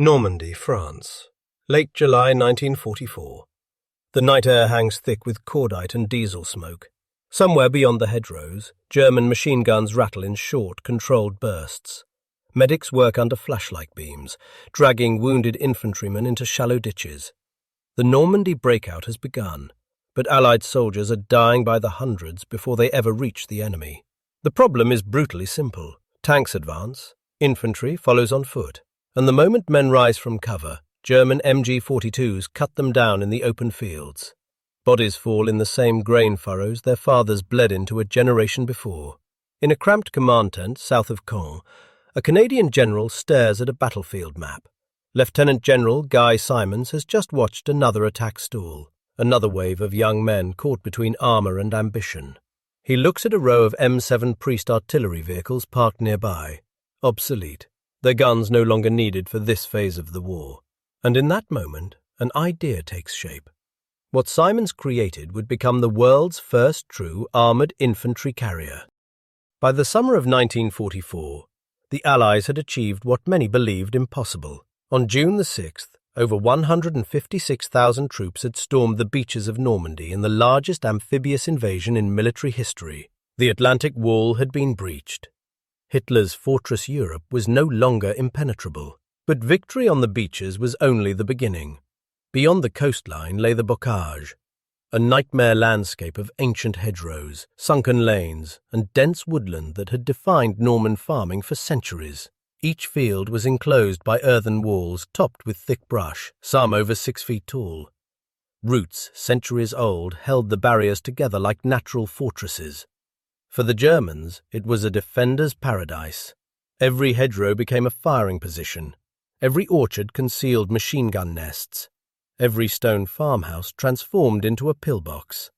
Normandy, France. Late July 1944. The night air hangs thick with cordite and diesel smoke. Somewhere beyond the hedgerows, German machine guns rattle in short, controlled bursts. Medics work under flashlight beams, dragging wounded infantrymen into shallow ditches. The Normandy breakout has begun, but Allied soldiers are dying by the hundreds before they ever reach the enemy. The problem is brutally simple. Tanks advance, infantry follows on foot, and the moment men rise from cover, German MG-42s cut them down in the open fields. Bodies fall in the same grain furrows their fathers bled into a generation before. In a cramped command tent south of Caen, a Canadian general stares at a battlefield map. Lieutenant General Guy Simonds has just watched another attack stall, another wave of young men caught between armour and ambition. He looks at a row of M7 Priest artillery vehicles parked nearby, obsolete, their guns no longer needed for this phase of the war. And in that moment, an idea takes shape. What Simonds created would become the world's first true armoured infantry carrier. By the summer of 1944, the Allies had achieved what many believed impossible. On June the 6th, over 156,000 troops had stormed the beaches of Normandy in the largest amphibious invasion in military history. The Atlantic Wall had been breached. Hitler's fortress Europe was no longer impenetrable. But victory on the beaches was only the beginning. Beyond the coastline lay the bocage, a nightmare landscape of ancient hedgerows, sunken lanes, and dense woodland that had defined Norman farming for centuries. Each field was enclosed by earthen walls topped with thick brush, some over 6 feet tall. Roots, centuries old, held the barriers together like natural fortresses. For the Germans, it was a defender's paradise. Every hedgerow became a firing position. Every orchard concealed machine gun nests. Every stone farmhouse transformed into a pillbox.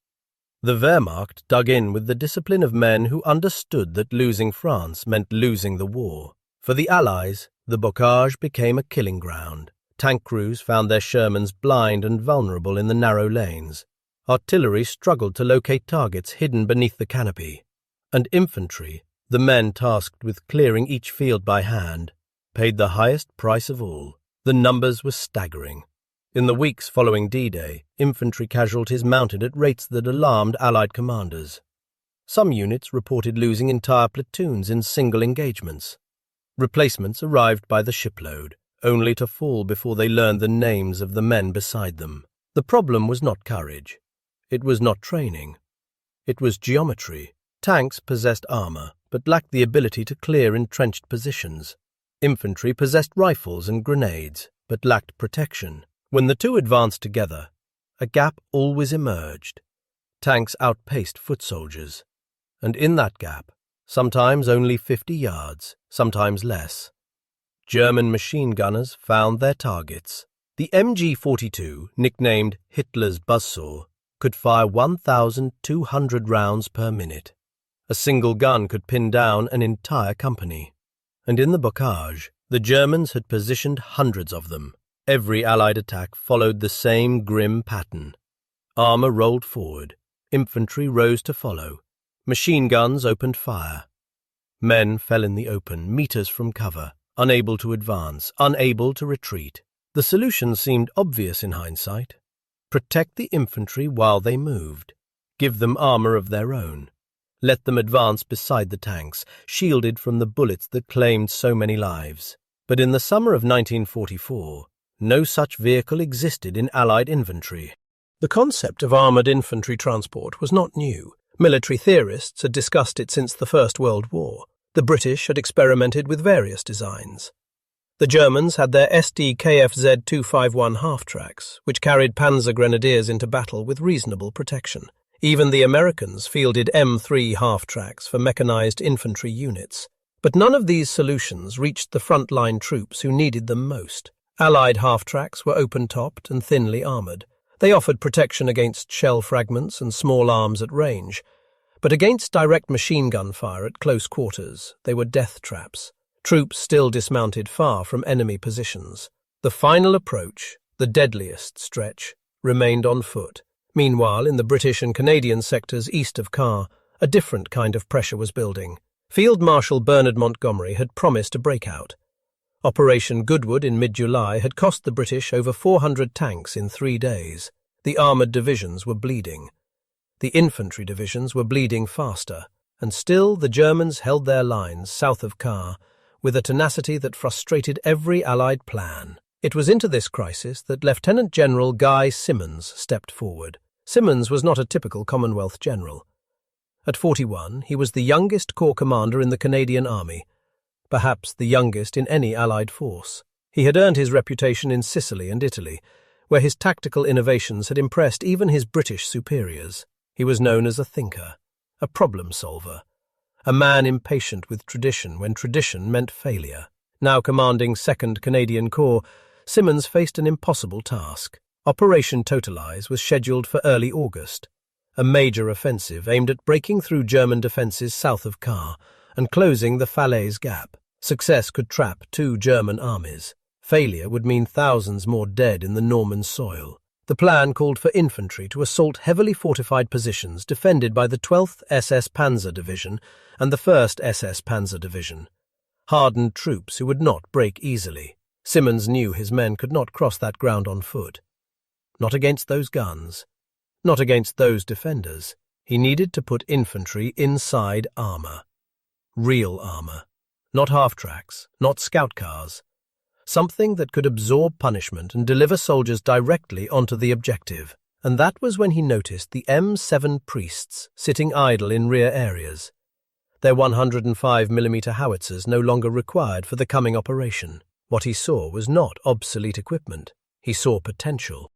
The Wehrmacht dug in with the discipline of men who understood that losing France meant losing the war. For the Allies, the bocage became a killing ground. Tank crews found their Shermans blind and vulnerable in the narrow lanes. Artillery struggled to locate targets hidden beneath the canopy. And infantry, the men tasked with clearing each field by hand, paid the highest price of all. The numbers were staggering. In the weeks following D-Day, infantry casualties mounted at rates that alarmed Allied commanders. Some units reported losing entire platoons in single engagements. Replacements arrived by the shipload, only to fall before they learned the names of the men beside them. The problem was not courage. It was not training. It was geometry. Tanks possessed armour, but lacked the ability to clear entrenched positions. Infantry possessed rifles and grenades, but lacked protection. When the two advanced together, a gap always emerged. Tanks outpaced foot soldiers, and in that gap, sometimes only 50 yards, sometimes less. German machine gunners found their targets. The MG-42, nicknamed Hitler's buzzsaw, could fire 1,200 rounds per minute. A single gun could pin down an entire company. And in the bocage, the Germans had positioned hundreds of them. Every Allied attack followed the same grim pattern. Armour rolled forward, infantry rose to follow, machine guns opened fire. Men fell in the open, meters from cover, unable to advance, unable to retreat. The solution seemed obvious in hindsight. Protect the infantry while they moved. Give them armour of their own. Let them advance beside the tanks, shielded from the bullets that claimed so many lives. But in the summer of 1944, no such vehicle existed in Allied infantry. The concept of armoured infantry transport was not new. Military theorists had discussed it since the First World War. The British had experimented with various designs. The Germans had their SD KFZ 251 half-tracks, which carried panzer grenadiers into battle with reasonable protection. Even the Americans fielded M3 half-tracks for mechanized infantry units. But none of these solutions reached the front-line troops who needed them most. Allied half-tracks were open-topped and thinly armoured. They offered protection against shell fragments and small arms at range. But against direct machine gun fire at close quarters, they were death traps. Troops still dismounted far from enemy positions. The final approach, the deadliest stretch, remained on foot. Meanwhile, in the British and Canadian sectors east of Caen, a different kind of pressure was building. Field Marshal Bernard Montgomery had promised a breakout. Operation Goodwood in mid-July had cost the British over 400 tanks in 3 days. The armoured divisions were bleeding. The infantry divisions were bleeding faster, and still the Germans held their lines south of Caen with a tenacity that frustrated every Allied plan. It was into this crisis that Lieutenant General Guy Simonds stepped forward. Simonds was not a typical Commonwealth general. At 41, he was the youngest corps commander in the Canadian Army, perhaps the youngest in any Allied force. He had earned his reputation in Sicily and Italy, where his tactical innovations had impressed even his British superiors. He was known as a thinker, a problem solver, a man impatient with tradition when tradition meant failure. Now commanding 2nd Canadian Corps, Simonds faced an impossible task. Operation Totalize was scheduled for early August, a major offensive aimed at breaking through German defences south of Caen and closing the Falaise gap. Success could trap 2 German armies. Failure would mean thousands more dead in the Norman soil. The plan called for infantry to assault heavily fortified positions defended by the 12th SS Panzer Division and the 1st SS Panzer Division, hardened troops who would not break easily. Simonds knew his men could not cross that ground on foot. Not against those guns, not against those defenders. He needed to put infantry inside armour. Real armour. Not half-tracks, not scout cars. Something that could absorb punishment and deliver soldiers directly onto the objective. And that was when he noticed the M7 priests sitting idle in rear areas. Their 105mm howitzers no longer required for the coming operation. What he saw was not obsolete equipment. He saw potential.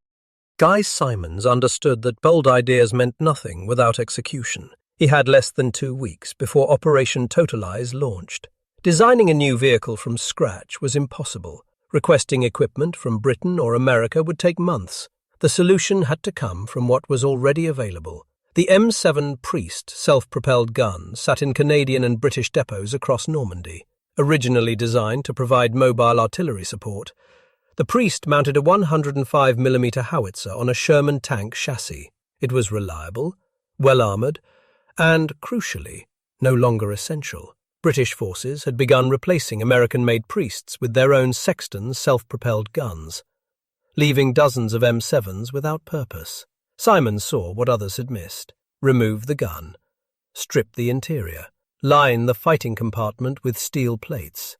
Guy Simonds understood that bold ideas meant nothing without execution. He had less than 2 weeks before Operation Totalize launched. Designing a new vehicle from scratch was impossible. Requesting equipment from Britain or America would take months. The solution had to come from what was already available. The M7 Priest self-propelled gun sat in Canadian and British depots across Normandy. Originally designed to provide mobile artillery support, the Priest mounted a 105mm howitzer on a Sherman tank chassis. It was reliable, well-armoured, and, crucially, no longer essential. British forces had begun replacing American-made Priests with their own Sexton self-propelled guns, leaving dozens of M7s without purpose. Simonds saw what others had missed. Remove the gun, strip the interior, line the fighting compartment with steel plates.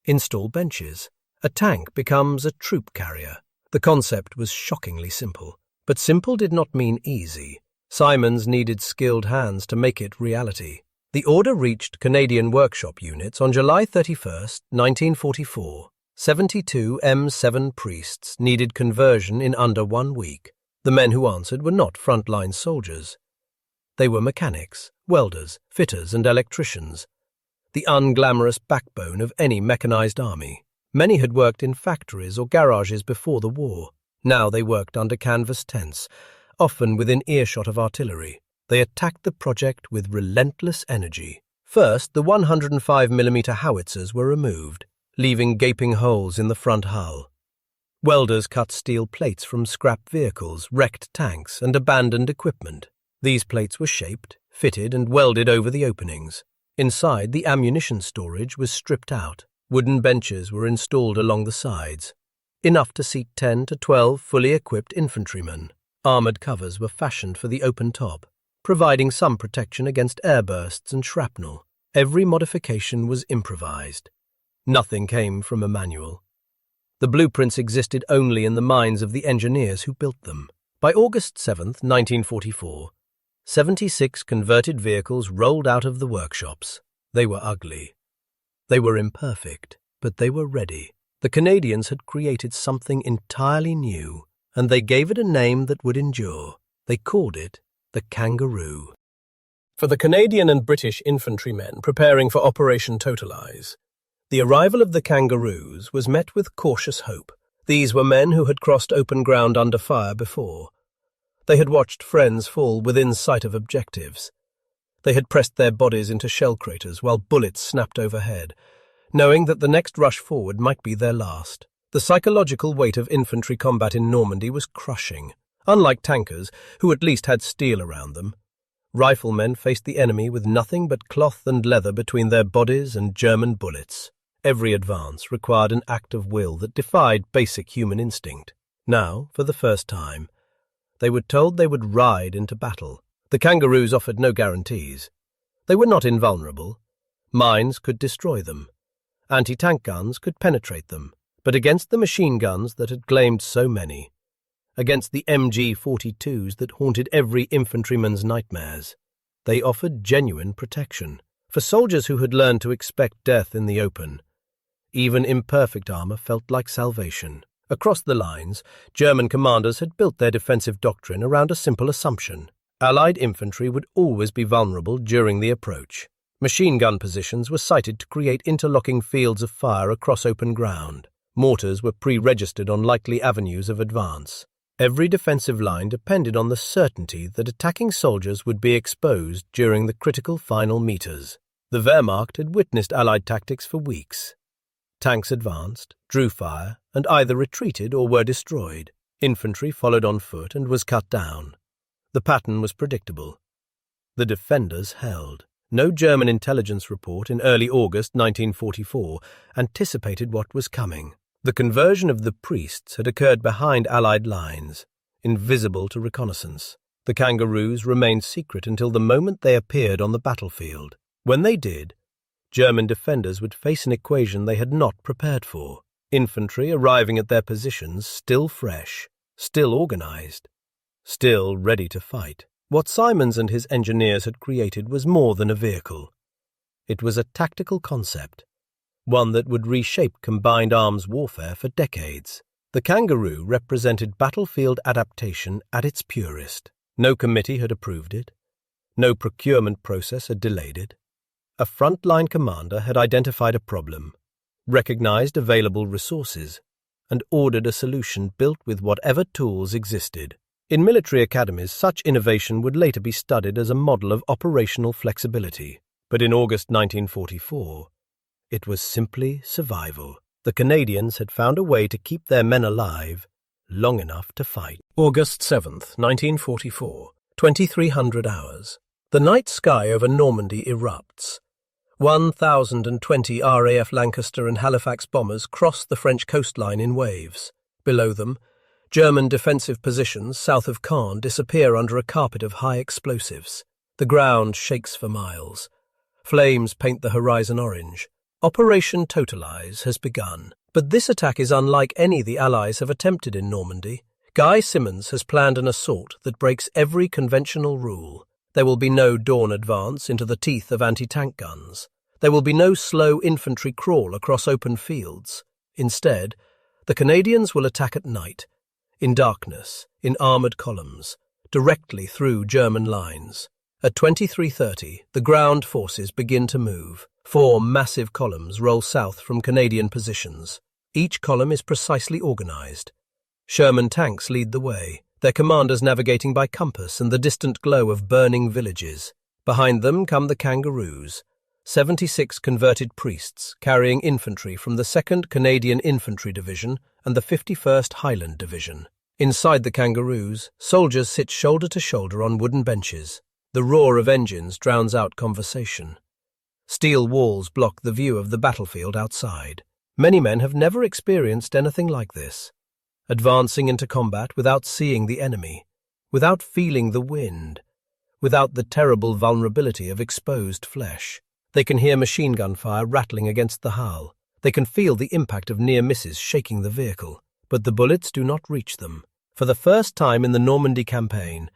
Install benches. A tank becomes a troop carrier. The concept was shockingly simple, but simple did not mean easy. Simonds needed skilled hands to make it reality. The order reached Canadian workshop units on July 31, 1944. 72 M7 Priests needed conversion in under 1 week. The men who answered were not frontline soldiers. They were mechanics, welders, fitters, and electricians, the unglamorous backbone of any mechanized army. Many had worked in factories or garages before the war. Now they worked under canvas tents, often within earshot of artillery. They attacked the project with relentless energy. First, the 105mm howitzers were removed, leaving gaping holes in the front hull. Welders cut steel plates from scrap vehicles, wrecked tanks, and abandoned equipment. These plates were shaped, fitted, and welded over the openings. Inside, the ammunition storage was stripped out. Wooden benches were installed along the sides, enough to seat 10 to 12 fully equipped infantrymen. Armoured covers were fashioned for the open top, providing some protection against airbursts and shrapnel. Every modification was improvised. Nothing came from a manual. The blueprints existed only in the minds of the engineers who built them. By August 7, 1944, 76 converted vehicles rolled out of the workshops. They were ugly. They were imperfect, but they were ready. The Canadians had created something entirely new, and they gave it a name that would endure. They called it the Kangaroo. For the Canadian and British infantrymen preparing for Operation Totalize, the arrival of the Kangaroos was met with cautious hope. These were men who had crossed open ground under fire before. They had watched friends fall within sight of objectives. They had pressed their bodies into shell craters while bullets snapped overhead, knowing that the next rush forward might be their last. The psychological weight of infantry combat in Normandy was crushing. Unlike tankers, who at least had steel around them, riflemen faced the enemy with nothing but cloth and leather between their bodies and German bullets. Every advance required an act of will that defied basic human instinct. Now, for the first time, they were told they would ride into battle. The Kangaroos offered no guarantees. They were not invulnerable. Mines could destroy them. Anti-tank guns could penetrate them. But against the machine guns that had claimed so many, against the MG-42s that haunted every infantryman's nightmares, they offered genuine protection. For soldiers who had learned to expect death in the open, even imperfect armour felt like salvation. Across the lines, German commanders had built their defensive doctrine around a simple assumption. Allied infantry would always be vulnerable during the approach. Machine gun positions were sited to create interlocking fields of fire across open ground. Mortars were pre-registered on likely avenues of advance. Every defensive line depended on the certainty that attacking soldiers would be exposed during the critical final meters. The Wehrmacht had witnessed Allied tactics for weeks. Tanks advanced, drew fire, and either retreated or were destroyed. Infantry followed on foot and was cut down. The pattern was predictable. The defenders held. No German intelligence report in early August 1944 anticipated what was coming. The conversion of the priests had occurred behind Allied lines, invisible to reconnaissance. The Kangaroos remained secret until the moment they appeared on the battlefield. When they did, German defenders would face an equation they had not prepared for. Infantry arriving at their positions still fresh, still organized, still ready to fight. What Simonds and his engineers had created was more than a vehicle. It was a tactical concept, one that would reshape combined arms warfare for decades. The Kangaroo represented battlefield adaptation at its purest. No committee had approved it. No procurement process had delayed it. A frontline commander had identified a problem, recognized available resources, and ordered a solution built with whatever tools existed. In military academies, such innovation would later be studied as a model of operational flexibility. But in August 1944, it was simply survival. The Canadians had found a way to keep their men alive long enough to fight. August 7th, 1944, 2300 hours. The night sky over Normandy erupts. 1,020 RAF Lancaster and Halifax bombers cross the French coastline in waves. Below them, German defensive positions south of Caen disappear under a carpet of high explosives. The ground shakes for miles. Flames paint the horizon orange. Operation Totalize has begun. But this attack is unlike any the Allies have attempted in Normandy. Guy Simonds has planned an assault that breaks every conventional rule. There will be no dawn advance into the teeth of anti-tank guns. There will be no slow infantry crawl across open fields. Instead, the Canadians will attack at night, in darkness, in armoured columns, directly through German lines. At 23:30, the ground forces begin to move. 4 massive columns roll south from Canadian positions. Each column is precisely organized. Sherman tanks lead the way, their commanders navigating by compass and the distant glow of burning villages. Behind them come the Kangaroos, 76 converted priests carrying infantry from the 2nd Canadian Infantry Division and the 51st Highland Division. Inside the Kangaroos, soldiers sit shoulder to shoulder on wooden benches. The roar of engines drowns out conversation. Steel walls block the view of the battlefield outside. Many men have never experienced anything like this. Advancing into combat without seeing the enemy, without feeling the wind, without the terrible vulnerability of exposed flesh. They can hear machine gun fire rattling against the hull. They can feel the impact of near misses shaking the vehicle. But the bullets do not reach them. For the first time in the Normandy campaign,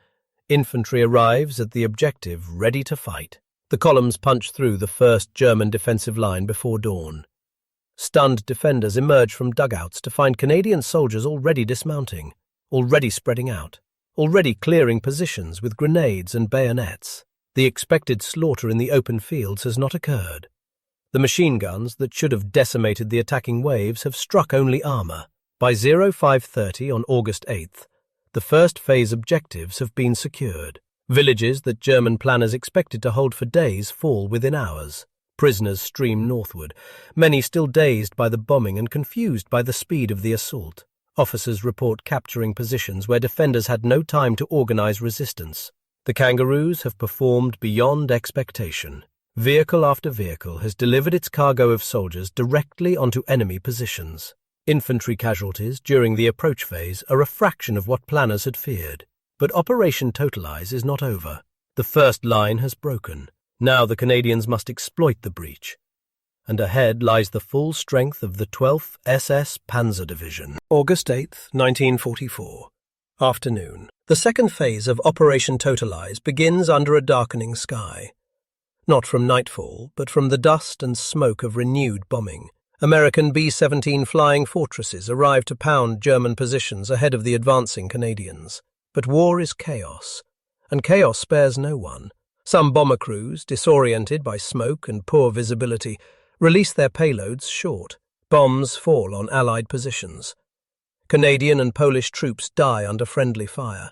infantry arrives at the objective ready to fight. The columns punch through the first German defensive line before dawn. Stunned defenders emerge from dugouts to find Canadian soldiers already dismounting, already spreading out, already clearing positions with grenades and bayonets. The expected slaughter in the open fields has not occurred. The machine guns that should have decimated the attacking waves have struck only armour. By 05:30 on August 8th, the first phase objectives have been secured. Villages that German planners expected to hold for days fall within hours. Prisoners stream northward, many still dazed by the bombing and confused by the speed of the assault. Officers report capturing positions where defenders had no time to organize resistance. The Kangaroos have performed beyond expectation. Vehicle after vehicle has delivered its cargo of soldiers directly onto enemy positions. Infantry casualties during the approach phase are a fraction of what planners had feared. But Operation Totalize is not over. The first line has broken. Now the Canadians must exploit the breach. And ahead lies the full strength of the 12th SS Panzer Division. August 8th, 1944. Afternoon. The second phase of Operation Totalize begins under a darkening sky. Not from nightfall, but from the dust and smoke of renewed bombing. American B-17 flying fortresses arrive to pound German positions ahead of the advancing Canadians. But war is chaos, and chaos spares no one. Some bomber crews, disoriented by smoke and poor visibility, release their payloads short. Bombs fall on Allied positions. Canadian and Polish troops die under friendly fire.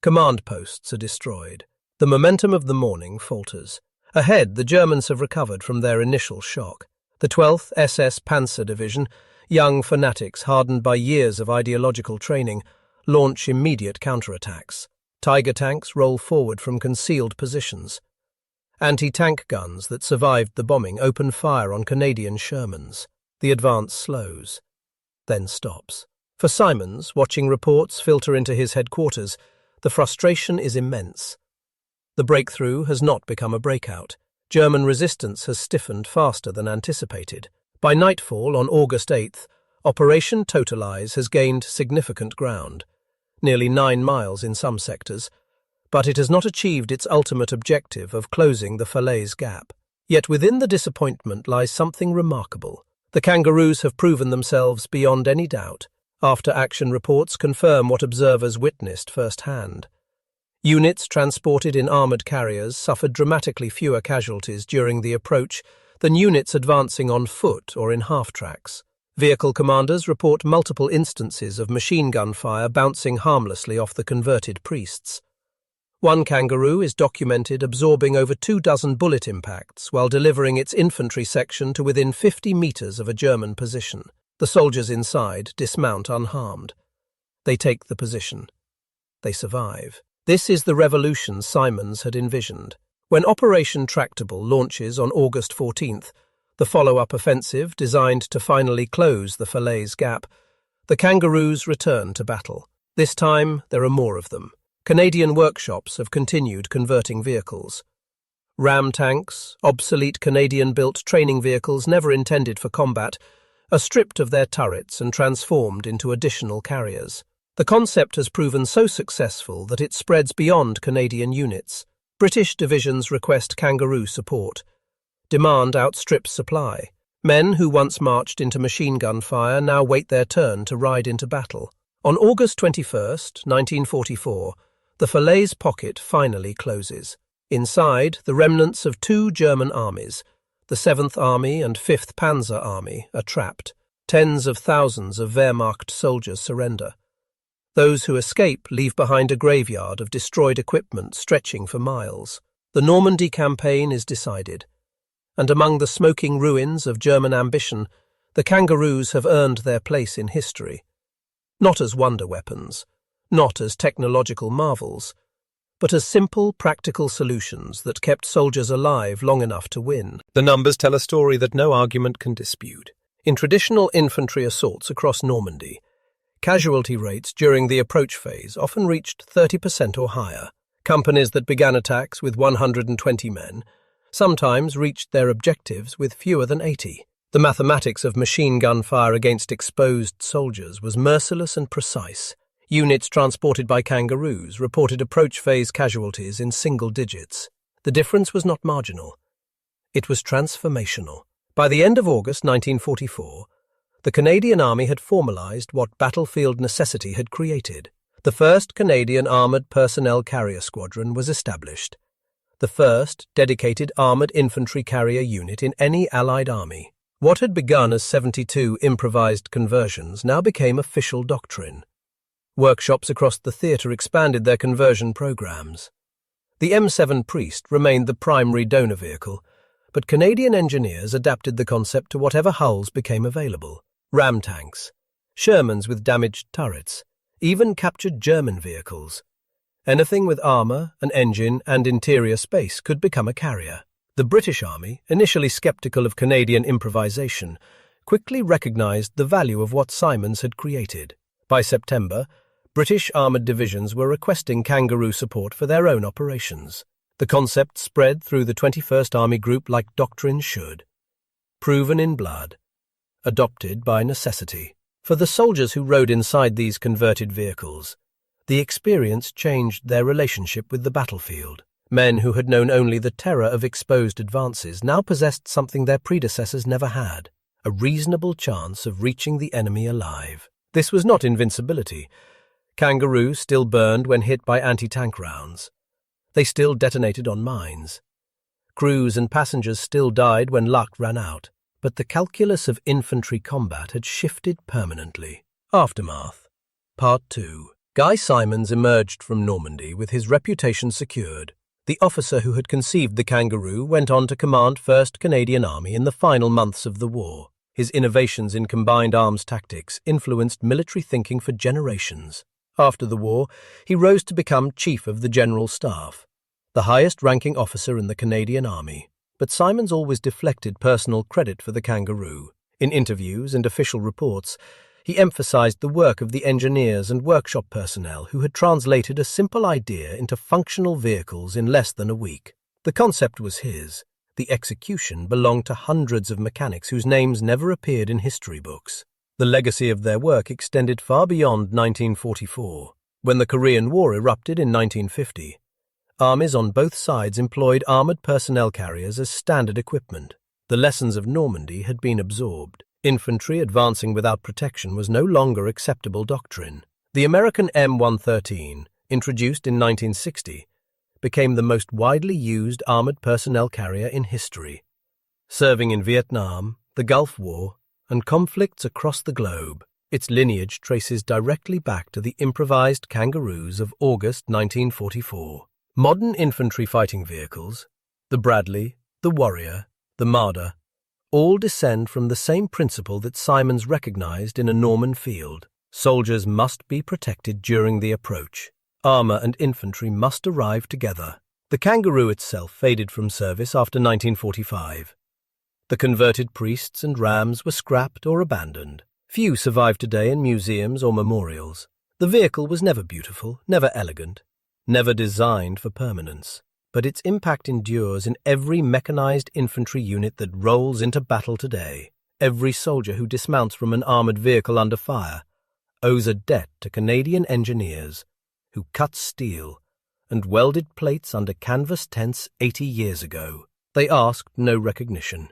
Command posts are destroyed. The momentum of the morning falters. Ahead, the Germans have recovered from their initial shock. The 12th SS Panzer Division, young fanatics hardened by years of ideological training, launch immediate counterattacks. Tiger tanks roll forward from concealed positions. Anti-tank guns that survived the bombing open fire on Canadian Shermans. The advance slows, then stops. For Simonds, watching reports filter into his headquarters, the frustration is immense. The breakthrough has not become a breakout. German resistance has stiffened faster than anticipated. By nightfall on August 8th, Operation Totalize has gained significant ground, nearly 9 miles in some sectors, but it has not achieved its ultimate objective of closing the Falaise gap. Yet within the disappointment lies something remarkable. The Kangaroos have proven themselves beyond any doubt. After-action reports confirm what observers witnessed firsthand. Units transported in armoured carriers suffered dramatically fewer casualties during the approach than units advancing on foot or in half-tracks. Vehicle commanders report multiple instances of machine gun fire bouncing harmlessly off the converted priests. One Kangaroo is documented absorbing over 24 bullet impacts while delivering its infantry section to within 50 metres of a German position. The soldiers inside dismount unharmed. They take the position. They survive. This is the revolution Simonds had envisioned. When Operation Tractable launches on August 14th, the follow-up offensive designed to finally close the Falaise gap, the Kangaroos return to battle. This time, there are more of them. Canadian workshops have continued converting vehicles. Ram tanks, obsolete Canadian-built training vehicles never intended for combat, are stripped of their turrets and transformed into additional carriers. The concept has proven so successful that it spreads beyond Canadian units. British divisions request Kangaroo support. Demand outstrips supply. Men who once marched into machine gun fire now wait their turn to ride into battle. On August 21st, 1944, the Falaise pocket finally closes. Inside, the remnants of 2 German armies, the 7th Army and 5th Panzer Army, are trapped. Tens of thousands of Wehrmacht soldiers surrender. Those who escape leave behind a graveyard of destroyed equipment stretching for miles. The Normandy campaign is decided, and among the smoking ruins of German ambition, the Kangaroos have earned their place in history. Not as wonder weapons, not as technological marvels, but as simple, practical solutions that kept soldiers alive long enough to win. The numbers tell a story that no argument can dispute. In traditional infantry assaults across Normandy, casualty rates during the approach phase often reached 30% or higher. Companies that began attacks with 120 men sometimes reached their objectives with fewer than 80. The mathematics of machine gun fire against exposed soldiers was merciless and precise. Units transported by Kangaroos reported approach phase casualties in single digits. The difference was not marginal. It was transformational. By the end of August 1944, the Canadian Army had formalized what battlefield necessity had created. The 1st Canadian Armoured Personnel Carrier Squadron was established, the first dedicated armoured infantry carrier unit in any Allied army. What had begun as 72 improvised conversions now became official doctrine. Workshops across the theatre expanded their conversion programs. The M7 Priest remained the primary donor vehicle, but Canadian engineers adapted the concept to whatever hulls became available. Ram tanks, Shermans with damaged turrets, even captured German vehicles. Anything with armour, an engine and interior space could become a carrier. The British Army, initially sceptical of Canadian improvisation, quickly recognized the value of what Simonds had created. By September, British armoured divisions were requesting Kangaroo support for their own operations. The concept spread through the 21st Army Group like doctrine should. Proven in blood. Adopted by necessity. For the soldiers who rode inside these converted vehicles, the experience changed their relationship with the battlefield. Men who had known only the terror of exposed advances now possessed something their predecessors never had, a reasonable chance of reaching the enemy alive. This was not invincibility. Kangaroos still burned when hit by anti-tank rounds. They still detonated on mines. Crews and passengers still died when luck ran out. But the calculus of infantry combat had shifted permanently. Aftermath. Part 2. Guy Simonds emerged from Normandy with his reputation secured. The officer who had conceived the Kangaroo went on to command 1st Canadian Army in the final months of the war. His innovations in combined arms tactics influenced military thinking for generations. After the war, he rose to become Chief of the General Staff, the highest-ranking officer in the Canadian Army. But Simonds always deflected personal credit for the Kangaroo. In interviews and official reports, he emphasized the work of the engineers and workshop personnel who had translated a simple idea into functional vehicles in less than a week. The concept was his. The execution belonged to hundreds of mechanics whose names never appeared in history books. The legacy of their work extended far beyond 1944. When the Korean War erupted in 1950, armies on both sides employed armoured personnel carriers as standard equipment. The lessons of Normandy had been absorbed. Infantry advancing without protection was no longer acceptable doctrine. The American M113, introduced in 1960, became the most widely used armoured personnel carrier in history. Serving in Vietnam, the Gulf War, and conflicts across the globe, its lineage traces directly back to the improvised Kangaroos of August 1944. Modern infantry fighting vehicles, the Bradley, the Warrior, the Marder, all descend from the same principle that Simonds recognized in a Norman field. Soldiers must be protected during the approach. Armour and infantry must arrive together. The Kangaroo itself faded from service after 1945. The converted priests and rams were scrapped or abandoned. Few survive today in museums or memorials. The vehicle was never beautiful, never elegant, never designed for permanence, but its impact endures in every mechanized infantry unit that rolls into battle today. Every soldier who dismounts from an armored vehicle under fire owes a debt to Canadian engineers who cut steel and welded plates under canvas tents 80 years ago. They asked no recognition.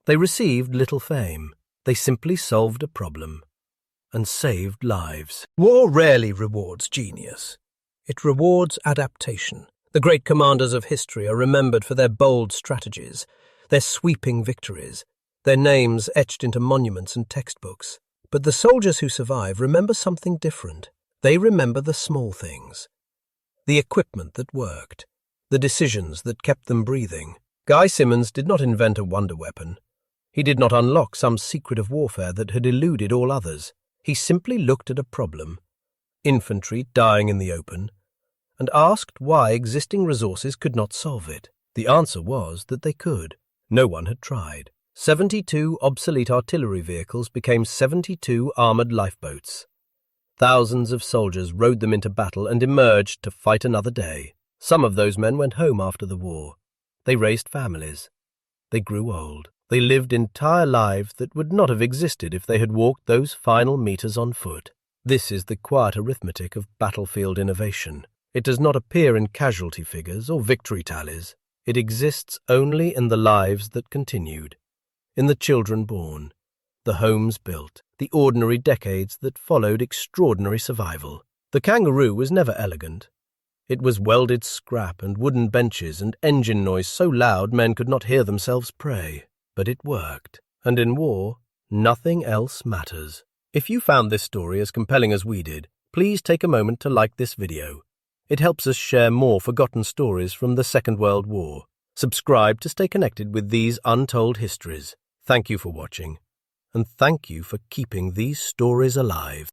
They received little fame. They simply solved a problem and saved lives. War rarely rewards genius. It rewards adaptation. The great commanders of history are remembered for their bold strategies, their sweeping victories, their names etched into monuments and textbooks. But the soldiers who survive remember something different. They remember the small things, the equipment that worked, the decisions that kept them breathing. Guy Simonds did not invent a wonder weapon. He did not unlock some secret of warfare that had eluded all others. He simply looked at a problem, infantry dying in the open, and asked why existing resources could not solve it. The answer was that they could. No one had tried. 72 obsolete artillery vehicles became 72 armoured lifeboats. Thousands of soldiers rode them into battle and emerged to fight another day. Some of those men went home after the war. They raised families. They grew old. They lived entire lives that would not have existed if they had walked those final meters on foot. This is the quiet arithmetic of battlefield innovation. It does not appear in casualty figures or victory tallies. It exists only in the lives that continued, in the children born, the homes built, the ordinary decades that followed extraordinary survival. The Kangaroo was never elegant. It was welded scrap and wooden benches and engine noise so loud men could not hear themselves pray. But it worked, and in war, nothing else matters. If you found this story as compelling as we did, please take a moment to like this video. It helps us share more forgotten stories from the Second World War. Subscribe to stay connected with these untold histories. Thank you for watching, and thank you for keeping these stories alive.